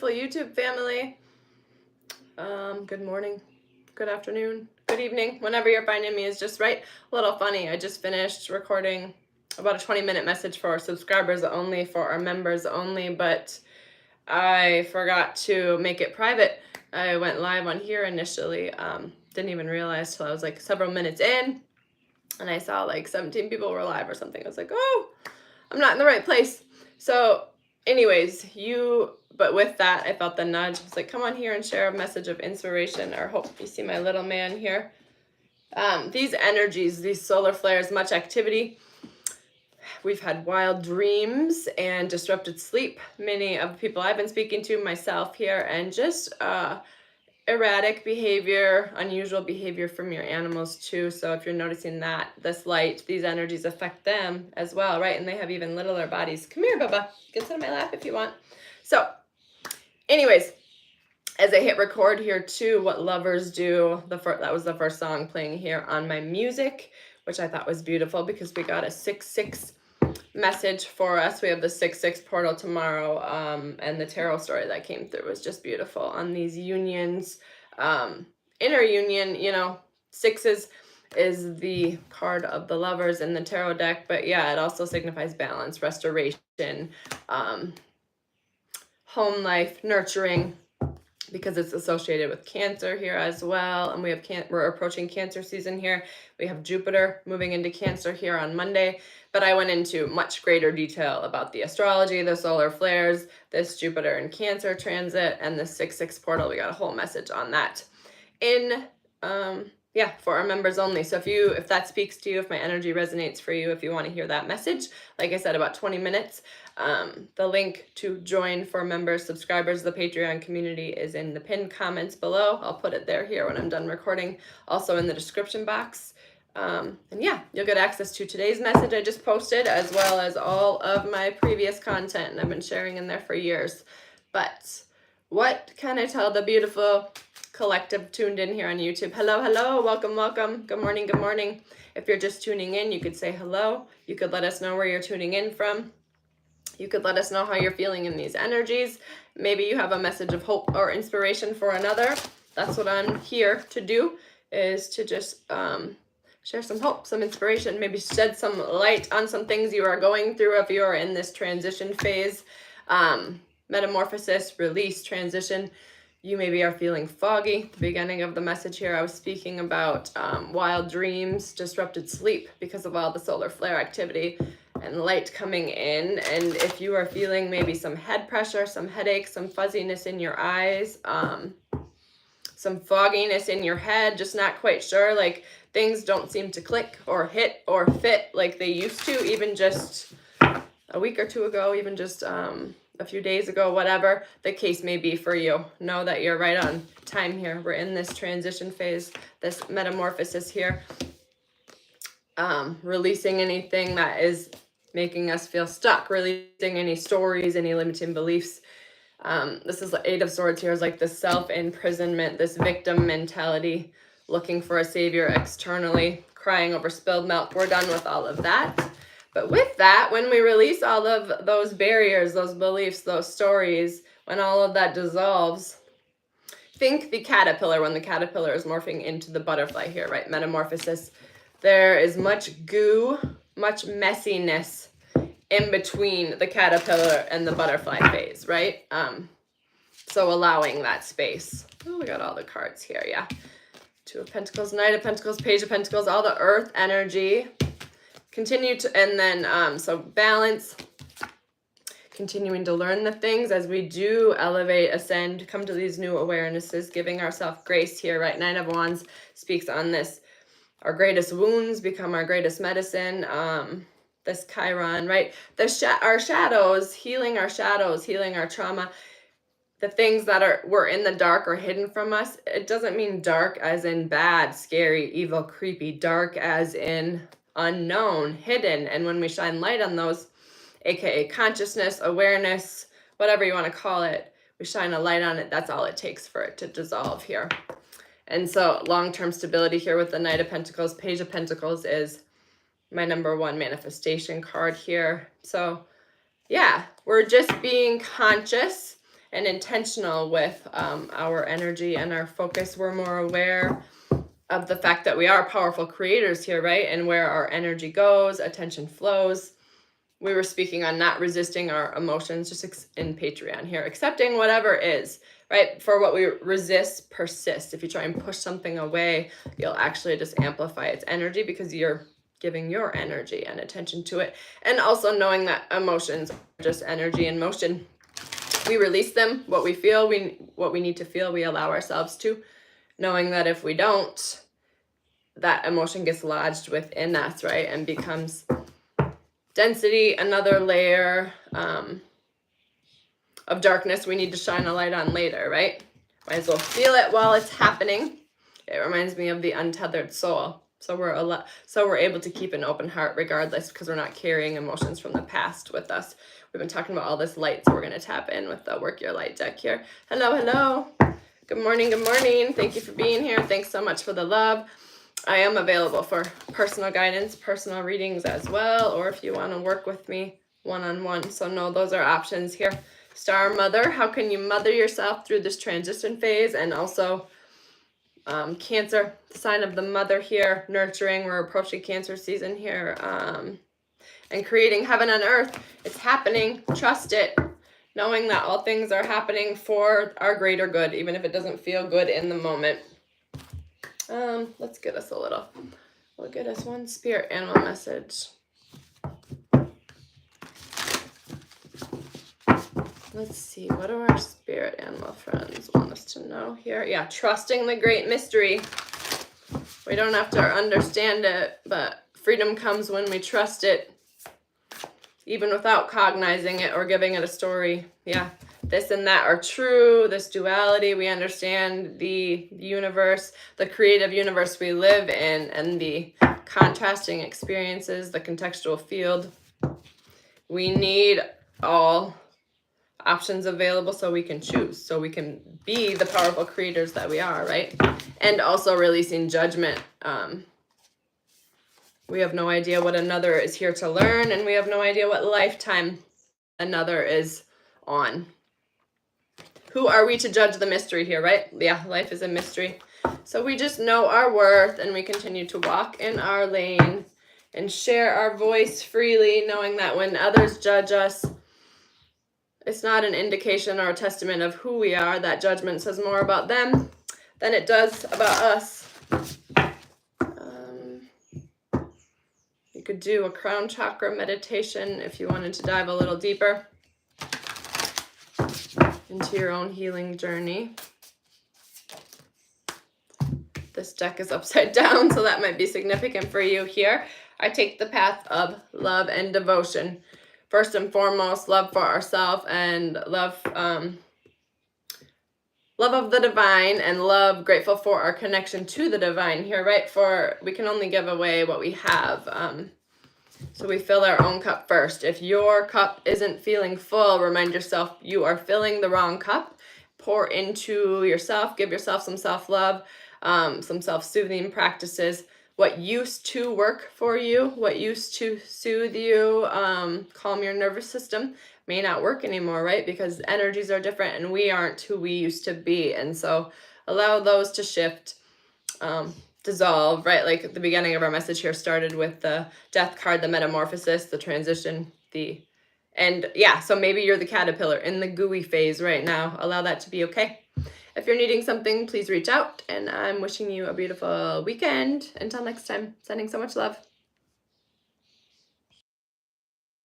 beautiful YouTube family. Good morning, good afternoon, good evening. Whenever you're finding me is just right. A little funny, I just finished recording about a 20-minute message for our subscribers only, for our members only, but I forgot to make it private. I went live on here initially, didn't even realize till I was like several minutes in, and I saw like 17 people were live or something. I was like, oh, I'm not in the right place. So anyways, but with that, I felt the nudge. It's like, come on here and share a message of inspiration or hope. You see my little man here. These energies, these solar flares, much activity. We've had wild dreams and disrupted sleep. Many of the people I've been speaking to, myself here, and just erratic behavior, unusual behavior from your animals too. So if you're noticing that this light, these energies affect them as well, right? And they have even littler bodies. Come here, Bubba. You can sit on my lap if you want. So anyways, as I hit record here too, what lovers do, that was the first song playing here on my music, which I thought was beautiful because we got a 6-6 message for us. We have the 6-6 portal tomorrow, and the tarot story that came through was just beautiful on these unions. Inner union, you know, 6 is the card of the lovers in the tarot deck, but yeah, it also signifies balance, restoration, home life, nurturing, because it's associated with Cancer here as well. And we're approaching Cancer season here. We have Jupiter moving into Cancer here on Monday, but I went into much greater detail about the astrology, the solar flares, this Jupiter and Cancer transit, and the 6-6 portal. We got a whole message on that for our members only. So if that speaks to you, if my energy resonates for you, if you want to hear that message, like I said, about 20 minutes, the link to join for members, subscribers, the Patreon community is in the pinned comments below. I'll put it there here when I'm done recording, also in the description box. And yeah, you'll get access to today's message I just posted, as well as all of my previous content, and I've been sharing in there for years. But what can I tell the beautiful collective tuned in here on YouTube? Hello, hello, welcome, welcome. Good morning, good morning. If you're just tuning in, you could say hello. You could let us know where you're tuning in from. You could let us know how you're feeling in these energies. Maybe you have a message of hope or inspiration for another. That's what I'm here to do, is to just share some hope, some inspiration, maybe shed some light on some things you are going through if you are in this transition phase. Metamorphosis, release, transition. You maybe are feeling foggy. At the beginning of the message here, I was speaking about wild dreams, disrupted sleep because of all the solar flare activity and light coming in. And if you are feeling maybe some head pressure, some headache, some fuzziness in your eyes, some fogginess in your head, just not quite sure, like things don't seem to click or hit or fit like they used to, even just a week or two ago, even just a few days ago, whatever the case may be for you, know that you're right on time here. We're in this transition phase, this metamorphosis here, releasing anything that is making us feel stuck, releasing any stories, any limiting beliefs. This is the 8 of Swords here, is like the self-imprisonment, this victim mentality, looking for a savior externally, crying over spilled milk. We're done with all of that. But with that, when we release all of those barriers, those beliefs, those stories, when all of that dissolves, think the caterpillar, when the caterpillar is morphing into the butterfly here, right? Metamorphosis. There is much goo, much messiness in between the caterpillar and the butterfly phase, right? So allowing that space. Oh, we got all the cards here, yeah. 2 of Pentacles, Knight of Pentacles, Page of Pentacles, all the earth energy. Continue to, and then, so balance, continuing to learn the things as we do elevate, ascend, come to these new awarenesses, giving ourselves grace here, right? 9 of Wands speaks on this. Our greatest wounds become our greatest medicine. This Chiron, right? Our shadows, healing our shadows, healing our trauma, the things that were in the dark or hidden from us. It doesn't mean dark as in bad, scary, evil, creepy, dark as in unknown, hidden. And when we shine light on those, aka consciousness, awareness, whatever you want to call it, we shine a light on it. That's all it takes for it to dissolve here. And so long-term stability here with the Knight of Pentacles, Page of Pentacles is my #1 manifestation card here. So yeah, we're just being conscious and intentional with our energy and our focus. We're more aware of the fact that we are powerful creators here, right? And where our energy goes, attention flows. We were speaking on not resisting our emotions, just in Patreon here, accepting whatever is, right? For what we resist persists. If you try and push something away, you'll actually just amplify its energy because you're giving your energy and attention to it. And also knowing that emotions are just energy in motion. We release them, what we feel, what we need to feel, we allow ourselves to, knowing that if we don't, that emotion gets lodged within us, right? And becomes density, another layer of darkness we need to shine a light on later, right? Might as well feel it while it's happening. It reminds me of the untethered soul. So we're able to keep an open heart regardless, because we're not carrying emotions from the past with us. We've been talking about all this light, so we're going to tap in with the Work Your Light deck here. Hello, hello. Good morning, good morning. Thank you for being here. Thanks so much for the love. I am available for personal guidance, personal readings as well, or if you want to work with me one-on-one. So no, those are options here. Star Mother, how can you mother yourself through this transition phase? And also Cancer, sign of the mother here, nurturing. We're approaching Cancer season here. And creating heaven on earth. It's happening. Trust it. Knowing that all things are happening for our greater good, even if it doesn't feel good in the moment. Let's get us we'll get us one spirit animal message. Let's see, what do our spirit animal friends want us to know here? Yeah, trusting the great mystery. We don't have to understand it, but freedom comes when we trust it, even without cognizing it or giving it a story. Yeah, this and that are true, this duality, we understand the universe, the creative universe we live in, and the contrasting experiences, the contextual field. We need all options available so we can choose, so we can be the powerful creators that we are, right? And also releasing judgment. We have no idea what another is here to learn, and we have no idea what lifetime another is on. Who are we to judge the mystery here, right? Yeah, life is a mystery. So we just know our worth, and we continue to walk in our lane and share our voice freely, knowing that when others judge us, it's not an indication or a testament of who we are. That judgment says more about them than it does about us. You could do a crown chakra meditation if you wanted to dive a little deeper into your own healing journey. This deck is upside down, so that might be significant for you here. I take the path of love and devotion. First and foremost, love for ourselves and love of the divine, and love, grateful for our connection to the divine here, right? For we can only give away what we have. So we fill our own cup first. If your cup isn't feeling full, remind yourself you are filling the wrong cup. Pour into yourself, give yourself some self-love, some self-soothing practices. What used to work for you, what used to soothe you, calm your nervous system, may not work anymore, right? Because energies are different and we aren't who we used to be. And so allow those to shift, dissolve, right? Like the beginning of our message here started with the death card, the metamorphosis, the transition, and yeah, so maybe you're the caterpillar in the gooey phase right now. Allow that to be okay. If you're needing something, please reach out, and I'm wishing you a beautiful weekend. Until next time, sending so much love.